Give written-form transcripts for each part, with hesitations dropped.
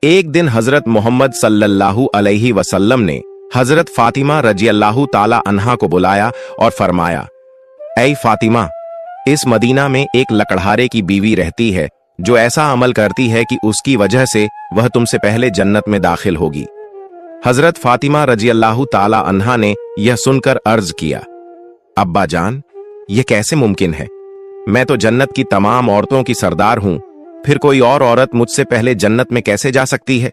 एक दिन हजरत मोहम्मद सल्लल्लाहु अलैहि वसल्लम ने हजरत फातिमा रजियल्लाहु ताला अन्हा को बुलाया और फरमाया, ऐ फातिमा, इस मदीना में एक लकड़हारे की बीवी रहती है जो ऐसा अमल करती है कि उसकी वजह से वह तुमसे पहले जन्नत में दाखिल होगी। हजरत फातिमा रजियल्लाहु ताला अन्हा ने यह सुनकर अर्ज किया, अब्बा जान, यह कैसे मुमकिन है? मैं तो जन्नत की तमाम औरतों की सरदार हूं, फिर कोई और औरत मुझसे पहले जन्नत में कैसे जा सकती है?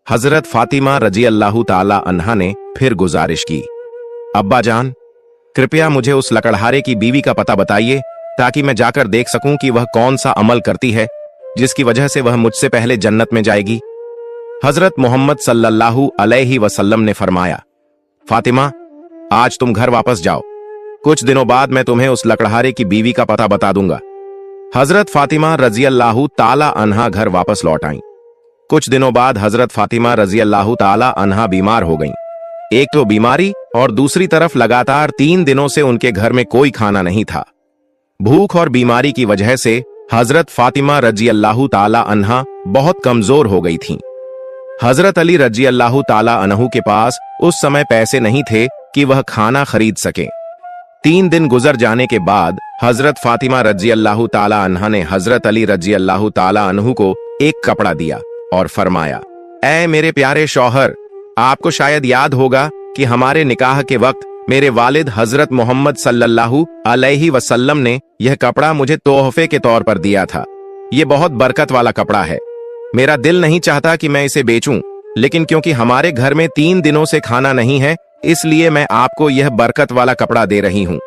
हजरत फातिमा रजियल्लाहु ताला अन्हा ने फिर गुजारिश की, अब्बा जान, कृपया मुझे उस लकड़हारे की बीवी का पता बताइए ताकि मैं जाकर देख सकूं कि वह कौन सा अमल करती है जिसकी वजह से वह मुझसे पहले जन्नत में जाएगी। हजरत मोहम्मद सल्लल्लाहु अलैहि वसल्लम ने फरमाया, फातिमा, आज तुम घर वापस जाओ, कुछ दिनों बाद मैं तुम्हें उस लकड़हारे की बीवी का पता बता दूंगा। हजरत फातिमा रजियल्लाहु ताला अन्हा घर वापस लौट आईं। कुछ दिनों बाद हजरत फातिमा रजियल्लाहु ताला अन्हा बीमार हो गईं। एक तो बीमारी और दूसरी तरफ लगातार 3 दिनों से उनके घर में कोई खाना नहीं था। भूख और बीमारी की वजह से हजरत फातिमा रजियल्लाहु ताला अन्हा बहुत कमजोर हो गई थीं। हजरत अली रजियल्लाहु ताला अन्हु के पास उस समय पैसे नहीं थे कि वह खाना खरीद सके। 3 दिन गुजर जाने के बाद हजरत फातिमा रजियल्लाहु ताला अन्हा ने हजरत अली रजियल्लाहु ताला अन्हु को एक कपड़ा दिया और फरमाया, ऐ मेरे प्यारे शौहर, आपको शायद याद होगा कि हमारे निकाह के वक्त मेरे वालिद हजरत मोहम्मद सल्लल्लाहु अलैहि वसल्लम ने यह कपड़ा मुझे तोहफे के तौर पर दिया था। यह बहुत बरकत वाला कपड़ा है। मेरा दिल नहीं चाहता कि मैं इसे बेचूं, लेकिन क्योंकि हमारे घर में 3 दिनों से खाना नहीं है, इसलिए मैं आपको यह बरकत वाला कपड़ा दे रही हूं।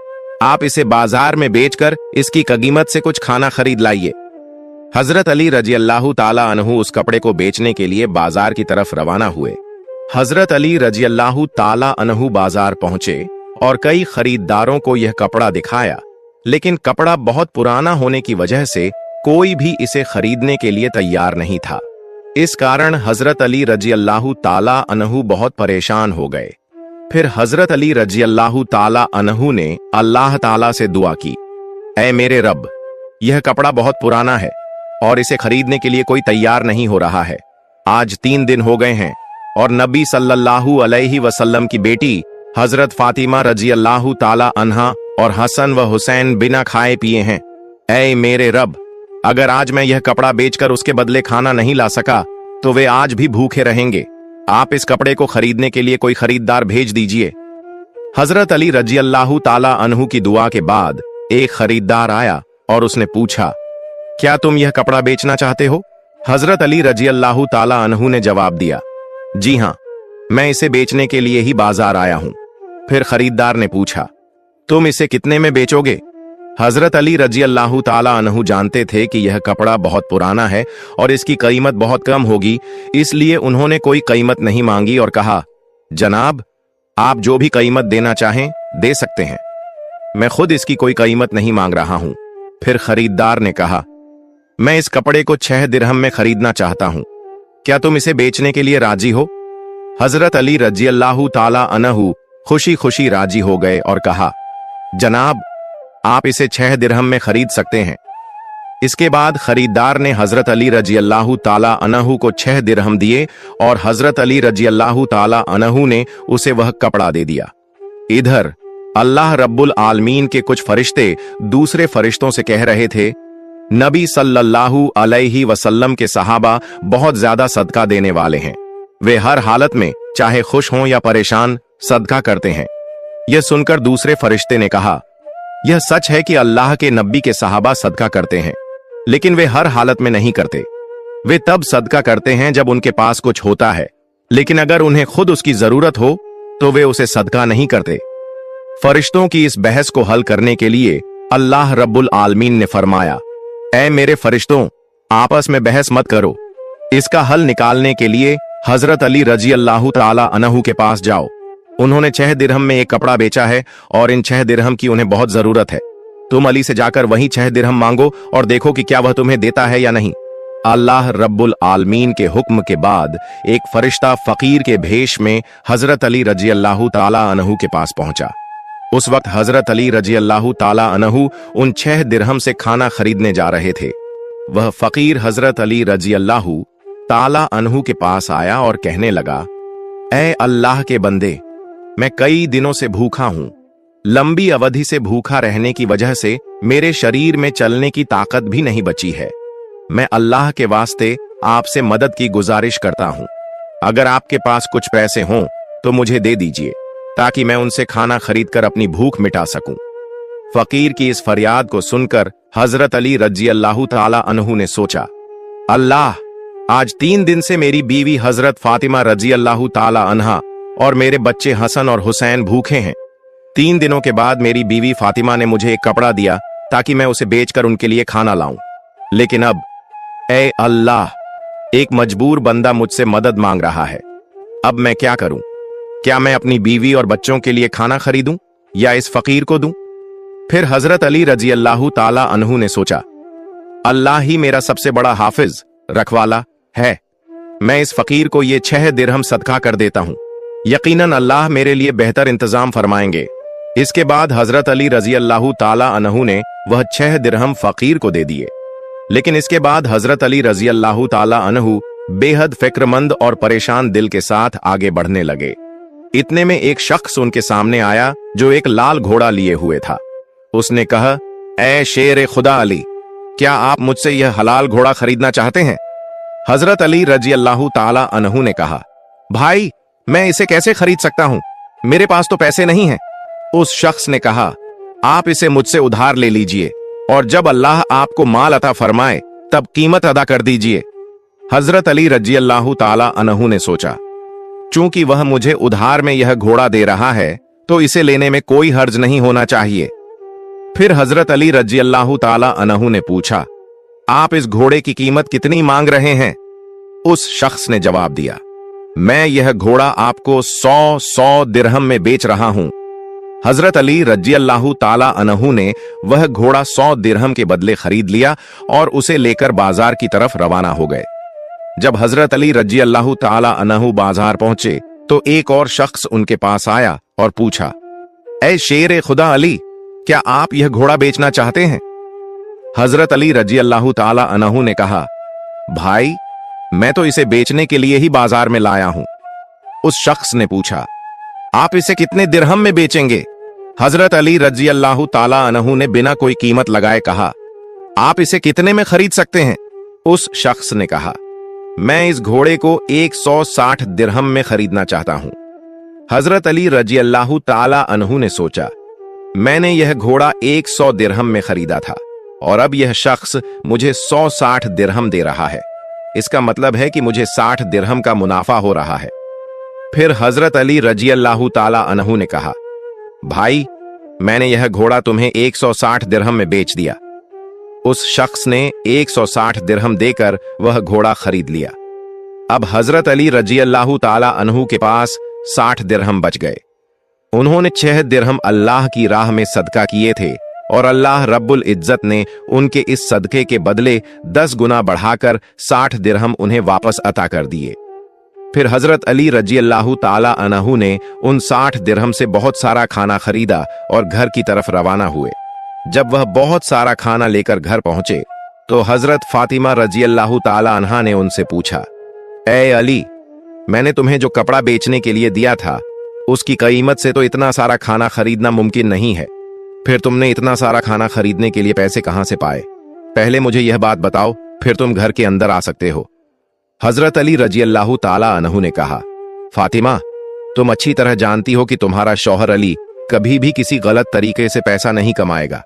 आप इसे बाजार में बेचकर इसकी कीमत से कुछ खाना खरीद लाइए। हजरत अली रजियल्लाहु ताला अन्हु उस कपड़े को बेचने के लिए बाजार की तरफ रवाना हुए। हजरत अली रजियल्लाहु ताला अन्हु बाजार पहुंचे और कई खरीदारों को यह कपड़ा दिखाया, लेकिन कपड़ा बहुत पुराना होने की वजह से कोई भी इसे खरीदने के लिए तैयार नहीं था। इस कारण हजरत अली रजियल्लाहु ताला अन्हु बहुत परेशान हो गए। फिर हजरत अली रजियल्लाहु ताला अन्हु ने अल्लाह ताला से दुआ की, ऐ मेरे रब, यह कपड़ा बहुत पुराना है और इसे खरीदने के लिए कोई तैयार नहीं हो रहा है। आज 3 दिन हो गए हैं और नबी सल्लल्लाहु अलैहि वसल्लम की बेटी हजरत फातिमा रजियल्लाहु ताला अन्हा और हसन व हुसैन बिना खाए पिए हैं। ऐ मेरे रब, अगर आज मैं यह कपड़ा बेचकर उसके बदले खाना नहीं ला सका तो वे आज भी भूखे रहेंगे। आप इस कपड़े को खरीदने के लिए कोई खरीदार भेज दीजिए। हजरत अली रजियल्लाहु ताला अन्हु की दुआ के बाद एक खरीदार आया और उसने पूछा, क्या तुम यह कपड़ा बेचना चाहते हो? हजरत अली रजियल्लाहु ताला अन्हु ने जवाब दिया, जी हां, मैं इसे बेचने के लिए ही बाजार आया हूं। फिर खरीदार ने पूछा, तुम इसे कितने में बेचोगे? हजरत अली रजियल्लाहु ताला अन्हु जानते थे कि यह कपड़ा बहुत पुराना है और इसकी कीमत बहुत कम होगी, इसलिए उन्होंने कोई कीमत नहीं मांगी और कहा, जनाब, आप जो भी कीमत देना चाहें दे सकते हैं, मैं खुद इसकी कोई कीमत नहीं मांग रहा हूं। फिर खरीदार ने कहा, मैं इस कपड़े को 6 दिरहम में खरीदना चाहता हूं, क्या तुम इसे बेचने के लिए राजी हो? हजरत अली रजियल्लाहु ताला अन्हु खुशी खुशी राजी हो गए और कहा, जनाब, आप इसे 6 दिरहम में खरीद सकते हैं। इसके बाद खरीदार ने हजरत अली रजियल्लाहु ताला अन्हु को 6 दिरहम दिए और हजरत अली रजियल्लाहु ताला अन्हु ने उसे वह कपड़ा दे दिया। इधर अल्लाह रब्बुल आलमीन के कुछ फरिश्ते दूसरे फरिश्तों से कह रहे थे, नबी सल्लल्लाहु अलैहि वसल्लम के सहाबा बहुत ज्यादा सदका देने वाले हैं। वे हर हालत में चाहे खुश हों या परेशान सदका करते हैं। यह सुनकर दूसरे फरिश्ते ने कहा, यह सच है कि अल्लाह के नबी के सहाबा सदका करते हैं, लेकिन वे हर हालत में नहीं करते। वे तब सदका करते हैं जब उनके पास कुछ होता है, लेकिन अगर उन्हें खुद उसकी जरूरत हो तो वे उसे सदका नहीं करते। फरिश्तों की इस बहस को हल करने के लिए अल्लाह रब्बुल आलमीन ने फरमाया, ऐ मेरे फरिश्तों, आपस में बहस मत करो। इसका हल निकालने के लिए हजरत अली रजियल्लाहु ताला अन्हु के पास जाओ। उन्होंने 6 दिरहम में एक कपड़ा बेचा है और इन 6 दिरहम की उन्हें बहुत जरूरत है। तुम अली से जाकर वही 6 दिरहम मांगो और देखो कि क्या वह तुम्हें देता है या नहीं। अल्लाह रब्बुल आलमीन के हुक्म के बाद एक फरिश्ता फकीर के भेष में हजरत अली रजियल्लाहु ताला अन्हु के पास पहुंचा। उस वक्त हजरत अली रजियल्लाहु ताला अन्हु उन 6 दिरहम से खाना खरीदने जा रहे थे। वह फकीर हजरत अली रजियल्लाहु ताला अनहु के पास आया और कहने लगा, ऐ अल्लाह के बंदे, मैं कई दिनों से भूखा हूं। लंबी अवधि से भूखा रहने की वजह से मेरे शरीर में चलने की ताकत भी नहीं बची है। मैं अल्लाह के वास्ते आपसे मदद की गुजारिश करता हूं। अगर आपके पास कुछ पैसे हों तो मुझे दे दीजिए, ताकि मैं उनसे खाना खरीद कर अपनी भूख मिटा सकूं। फकीर की इस फरियाद को सुनकर हजरत अली रजी अल्लाह ताला अन्हु ने सोचा, अल्लाह, आज 3 दिन से मेरी बीवी हजरत फातिमा रजी अल्लाह ताला अन्हा और मेरे बच्चे हसन और हुसैन भूखे हैं। 3 दिनों के बाद मेरी बीवी फातिमा ने मुझे एक कपड़ा दिया ताकि मैं उसे बेचकर उनके लिए खाना लाऊं। लेकिन अब, ए अल्लाह, एक मजबूर बंदा मुझसे मदद मांग रहा है। अब मैं क्या करूं? क्या मैं अपनी बीवी और बच्चों के लिए खाना खरीदूं या इस फकीर को दूं? फिर हजरत अली रजी अल्लाह ताला अन्हु ने सोचा, अल्लाह ही मेरा सबसे बड़ा हाफिज, रखवाला है। मैं इस फकीर को ये 6 दिरहम सदका कर देता हूं। यकीनन अल्लाह मेरे लिए बेहतर इंतजाम फरमाएंगे। इसके बाद हजरत अली रजी अल्लाह ताला अन्हु ने वह 6 दिरहम फकीर को दे दिए। लेकिन इसके बाद हजरत अली रजी अल्लाह ताला अन्हु बेहद फिक्रमंद और परेशान दिल के साथ आगे बढ़ने लगे। इतने में एक शख्स उनके सामने आया जो एक लाल घोड़ा लिए हुए था। उसने कहा, ऐ शेर खुदा अली, क्या आप मुझसे यह हलाल घोड़ा खरीदना चाहते हैं? हजरत अली रजी अल्लाह ताला अन्हु ने कहा, भाई, मैं इसे कैसे खरीद सकता हूं? मेरे पास तो पैसे नहीं हैं। उस शख्स ने कहा, आप इसे मुझसे उधार ले लीजिए और जब अल्लाह आपको माल अता फरमाए तब कीमत अदा कर दीजिए। हजरत अली रजी अल्लाह ताला अन्हु ने सोचा, चूंकि वह मुझे उधार में यह घोड़ा दे रहा है तो इसे लेने में कोई हर्ज नहीं होना चाहिए। फिर हजरत अली रजी अल्लाह ताला अन्हु ने पूछा, आप इस घोड़े की कीमत कितनी मांग रहे हैं? उस शख्स ने जवाब दिया, मैं यह घोड़ा आपको 100 दिरहम में बेच रहा हूं। हजरत अली रजी अल्लाह ताला अन्हु ने वह घोड़ा 100 दिरहम के बदले खरीद लिया और उसे लेकर बाजार की तरफ रवाना हो गए। जब हजरत अली रजी अल्लाह ताला अन्हु बाजार पहुंचे तो एक और शख्स उनके पास आया और पूछा, ऐ शेर खुदा अली, क्या आप यह घोड़ा बेचना चाहते हैं? हजरत अली रजी अल्लाह ताला अन्हु ने कहा, भाई, मैं तो इसे बेचने के लिए ही बाजार में लाया हूं। उस शख्स ने पूछा, आप इसे कितने दिरहम में बेचेंगे? हजरत अली रजी अल्लाह ताला अन्हु ने बिना कोई कीमत लगाए कहा, आप इसे कितने में खरीद सकते हैं? उस शख्स ने कहा, मैं इस घोड़े को 160 दिरहम में खरीदना चाहता हूं। हजरत अली रजी अल्लाह ताला अन्हु ने सोचा, मैंने यह घोड़ा 100 दिरहम में खरीदा था और अब यह शख्स मुझे 160 दिरहम दे रहा है। इसका मतलब है कि मुझे 60 दिरहम का मुनाफा हो रहा है। फिर हजरत अली रजी अल्लाह ताला अन्हु ने कहा, भाई, मैंने यह घोड़ा तुम्हें 160 दिरहम में बेच दिया। उस शख्स ने 160 दिरहम देकर वह घोड़ा खरीद लिया। अब हजरत अली रजी अल्लाह ताला अन्हु के पास 60 दिरहम बच गए। उन्होंने 6 दिरहम अल्लाह की राह में सदका किए थे और अल्लाह रब्बुल इज्जत ने उनके इस सदके के बदले 10 गुना बढ़ाकर 60 दिरहम उन्हें वापस अता कर दिए। फिर हजरत अली रजी अल्लाह ताला अन्हु ने उन 60 दिरहम से बहुत सारा खाना खरीदा और घर की तरफ रवाना हुए। जब वह बहुत सारा खाना लेकर घर पहुंचे तो हजरत फातिमा रजी अल्लाह ताला अन्हा ने उनसे पूछा, ऐ अली, मैंने तुम्हें जो कपड़ा बेचने के लिए दिया था उसकी कीमत से तो इतना सारा खाना खरीदना मुमकिन नहीं है। फिर तुमने इतना सारा खाना खरीदने के लिए पैसे कहां से पाए? पहले मुझे यह बात बताओ, फिर तुम घर के अंदर आ सकते हो। हजरत अली रजी अल्लाह ताला अन्हु ने कहा, फातिमा, तुम अच्छी तरह जानती हो कि तुम्हारा शौहर अली कभी भी किसी गलत तरीके से पैसा नहीं कमाएगा।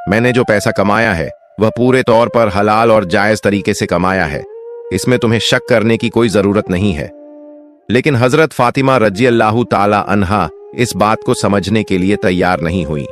मैंने जो पैसा कमाया है वह पूरे तौर पर हलाल और जायज तरीके से कमाया है। इसमें तुम्हें शक करने की कोई जरूरत नहीं है। लेकिन हजरत फातिमा रजी अल्लाह ताला अन्हा इस बात को समझने के लिए तैयार नहीं हुई।